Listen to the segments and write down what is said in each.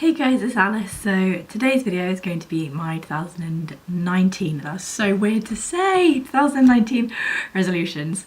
Hey guys, it's Alice. So today's video is going to be my 2019, that's so weird to say, 2019 resolutions.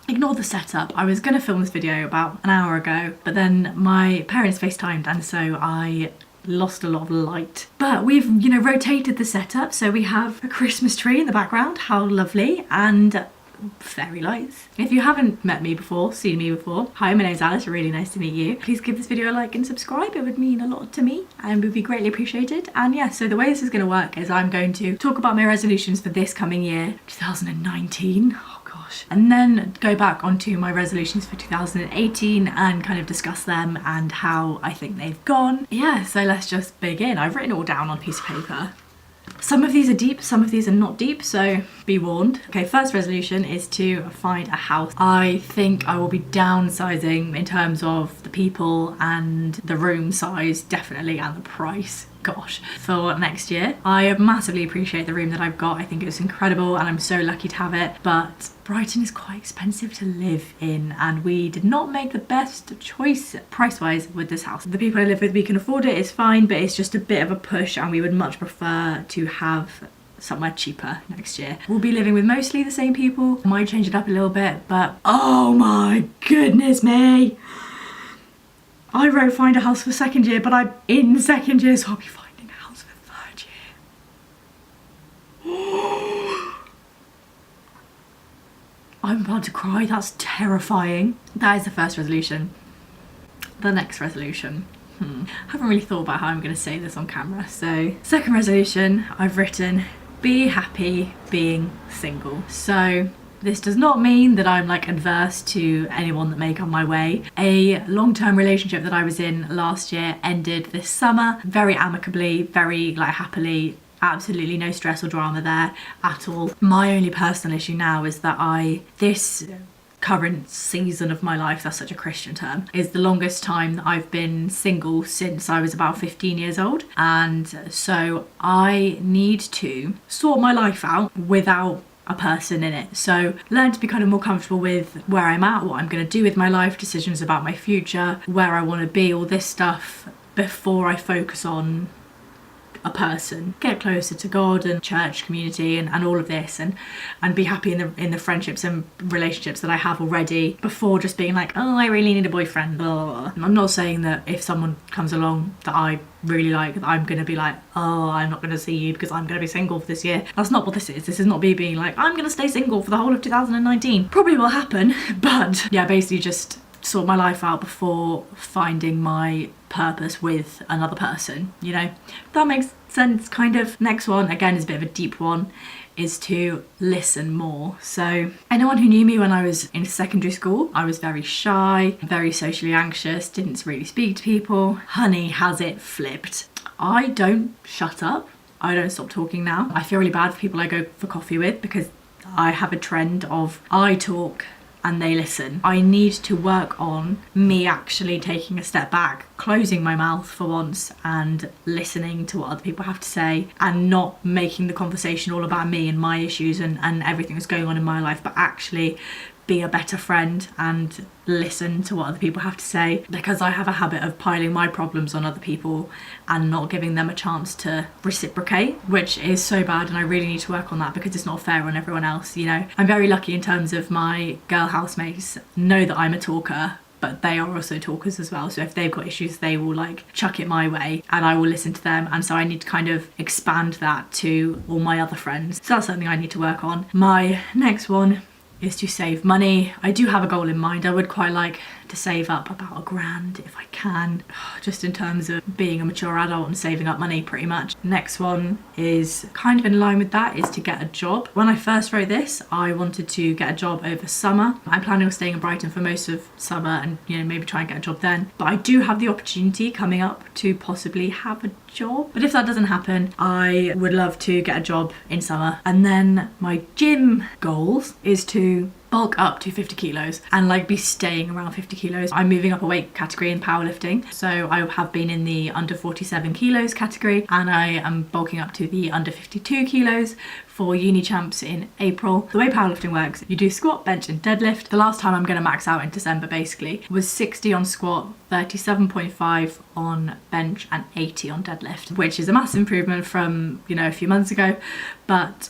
Ignore the setup. I was going to film this video about an hour ago, but then my parents FaceTimed and so I lost a lot of light. But we've, rotated the setup, so we have a Christmas tree in the background, how lovely, and fairy lights. If you haven't met me before, seen me before, hi, my name's Alice, really nice to meet you. Please give this video a like and subscribe, it would mean a lot to me and would be greatly appreciated. And yeah, so the way this is going to work is I'm going to talk about my resolutions for this coming year, 2019. And then go back onto my resolutions for 2018 and kind of discuss them and how I think they've gone. Yeah, so let's just begin. I've written it all down on a piece of paper. Some of these are deep, some of these are not deep, so be warned. Okay, first resolution is to find a house. I think I will be downsizing in terms of the people and the room size, definitely, and the price. Gosh, for next year. I massively appreciate the room that I've got. I think it's incredible and I'm so lucky to have it, but Brighton is quite expensive to live in and we did not make the best choice price-wise with this house. The people I live with, we can afford it, it's fine, but it's just a bit of a push and we would much prefer to have somewhere cheaper next year. We'll be living with mostly the same people. I might change it up a little bit, but oh my goodness me. I wrote find a house for second year, but I'm in second year, so I'll be finding a house for third year. I'm about to cry, that's terrifying. That is the first resolution. The next resolution. I haven't really thought about how I'm going to say this on camera. So, second resolution, I've written, be happy being single. So, this does not mean that I'm like adverse to anyone that may come my way. A long-term relationship that I was in last year ended this summer, very amicably, very like happily, absolutely no stress or drama there at all. My only personal issue now is that this current season of my life, that's such a Christian term, is the longest time that I've been single since I was about 15 years old. And so I need to sort my life out without a person in it. So learn to be kind of more comfortable with where I'm at, what I'm going to do with my life, decisions about my future, where I want to be, all this stuff before I focus on a person. Get closer to God and church community and all of this and be happy in the friendships and relationships that I have already before just being like, oh, I really need a boyfriend. Blah. I'm not saying that if someone comes along that I really like, that I'm gonna be like, oh, I'm not gonna see you because I'm gonna be single for this year. That's not what this is. This is not me being like, I'm gonna stay single for the whole of 2019. Probably will happen, but yeah, basically just sort my life out before finding my purpose with another person, That makes sense, kind of. Next one, again, is a bit of a deep one, is to listen more. So anyone who knew me when I was in secondary school, I was very shy, very socially anxious, didn't really speak to people. Honey, has it flipped. I don't shut up. I don't stop talking now. I feel really bad for people I go for coffee with because I have a trend of I talk and they listen. I need to work on me actually taking a step back, closing my mouth for once and listening to what other people have to say and not making the conversation all about me and my issues and everything that's going on in my life, but actually be a better friend and listen to what other people have to say, because I have a habit of piling my problems on other people and not giving them a chance to reciprocate, which is so bad, and I really need to work on that because it's not fair on everyone else. I'm very lucky in terms of my girl housemates know that I'm a talker, but they are also talkers as well, so if they've got issues they will like chuck it my way and I will listen to them, and so I need to kind of expand that to all my other friends. So that's something I need to work on. My next one is to save money. I do have a goal in mind. I would quite like to save up about £1,000 if I can, just in terms of being a mature adult and saving up money pretty much. Next one is kind of in line with that, is to get a job. When I first wrote this, I wanted to get a job over summer. I'm planning on staying in Brighton for most of summer and maybe try and get a job then. But I do have the opportunity coming up to possibly have a job. But if that doesn't happen, I would love to get a job in summer. And then my gym goals is to bulk up to 50 kilos and like be staying around 50 kilos. I'm moving up a weight category in powerlifting, so I have been in the under 47 kilos category, and I am bulking up to the under 52 kilos for uni champs in April. The way powerlifting works, you do squat, bench and deadlift. The last time I'm going to max out in December basically was 60 on squat, 37.5 on bench and 80 on deadlift, which is a massive improvement from, you know, a few months ago. But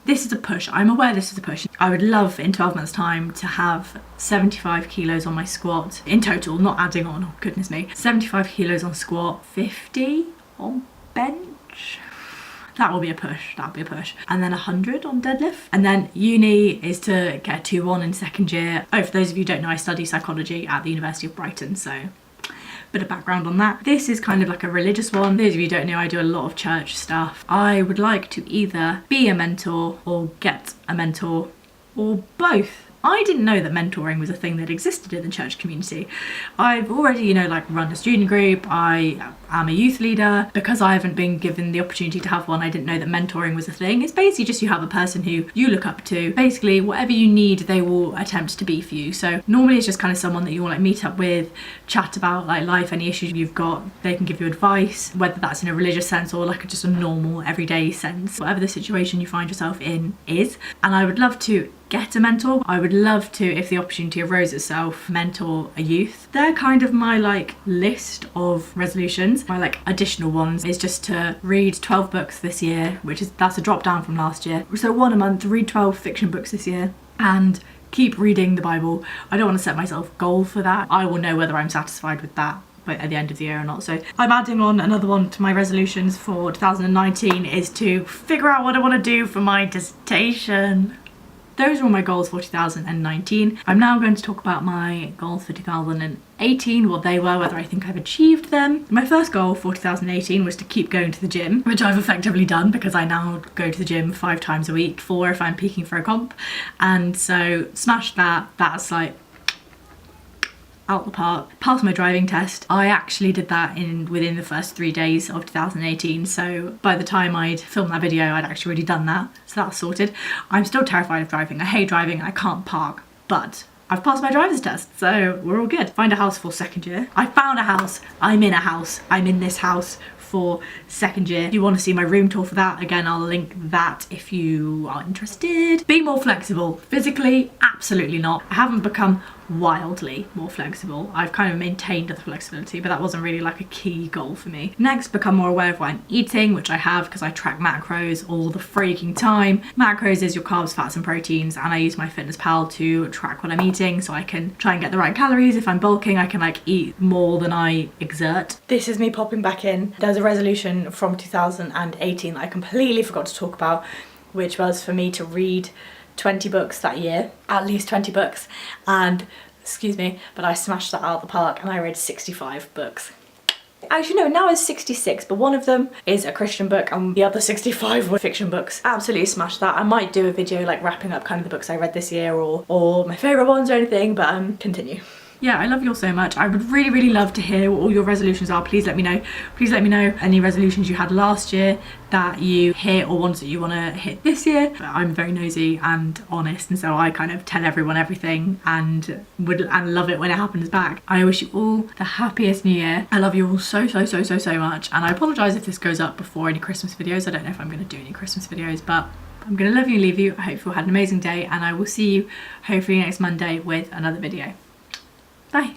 this is a push. I'm aware this is a push. I would love in 12 months time to have 75 kilos on my squat in total, not adding on, oh goodness me, 75 kilos on squat, 50 on bench. That will be a push, that'll be a push. And then 100 on deadlift. And then uni is to get a 2-1 in second year. Oh, for those of you who don't know, I study psychology at the University of Brighton, so bit of background on that. This is kind of like a religious one. Those of you who don't know, I do a lot of church stuff. I would like to either be a mentor or get a mentor or both. I didn't know that mentoring was a thing that existed in the church community. I've already, you know, like run a student group. I am a youth leader. Because I haven't been given the opportunity to have one, I didn't know that mentoring was a thing. It's basically just you have a person who you look up to. Basically, whatever you need, they will attempt to be for you. So normally it's just kind of someone that you want to like meet up with, chat about like life, any issues you've got. They can give you advice, whether that's in a religious sense or like just a normal everyday sense. Whatever the situation you find yourself in is. And I would love to get a mentor. I would love to, if the opportunity arose itself, mentor a youth. They're kind of my like list of resolutions. My like additional ones is just to read 12 books this year, that's a drop down from last year. So 1 a month, read 12 fiction books this year and keep reading the Bible. I don't want to set myself a goal for that. I will know whether I'm satisfied with that at the end of the year or not. So I'm adding on another one to my resolutions for 2019 is to figure out what I want to do for my dissertation. Those are all my goals for 2019. I'm now going to talk about my goals for 2018, what they were, whether I think I've achieved them. My first goal for 2018 was to keep going to the gym, which I've effectively done because I now go to the gym 5 times a week, 4 if I'm peaking for a comp. And so smashed that. That's like out the park. Passed my driving test. I actually did that within the first 3 days of 2018, so by the time I'd filmed that video I'd actually already done that, so that's sorted. I'm still terrified of driving. I hate driving, I can't park, but I've passed my driver's test, so we're all good. Find a house for second year. I found a house. I'm in a house. I'm in this house for second year. If you want to see my room tour for that, again, I'll link that if you are interested. Be more flexible. Physically, absolutely not. I haven't become wildly more flexible. I've kind of maintained the flexibility, but that wasn't really like a key goal for me. Next, become more aware of what I'm eating, which I have because I track macros all the freaking time. Macros is your carbs, fats and proteins, and I use my MyFitnessPal to track what I'm eating so I can try and get the right calories. If I'm bulking, I can like eat more than I exert. This is me popping back in. There's a resolution from 2018 that I completely forgot to talk about, which was for me to read 20 books that year, at least 20 books, and excuse me, but I smashed that out of the park and I read 65 books. Actually no, now it's 66, but one of them is a Christian book and the other 65 were fiction books. Absolutely smashed that. I might do a video like wrapping up kind of the books I read this year or my favourite ones or anything, but continue. Yeah, I love you all so much. I would really, really love to hear what all your resolutions are. Please let me know. Please let me know any resolutions you had last year that you hit or ones that you want to hit this year. I'm very nosy and honest, and so I kind of tell everyone everything and love it when it happens back. I wish you all the happiest new year. I love you all so much, and I apologise if this goes up before any Christmas videos. I don't know if I'm going to do any Christmas videos, but I'm going to love you and leave you. I hope you all had an amazing day, and I will see you hopefully next Monday with another video. Bye.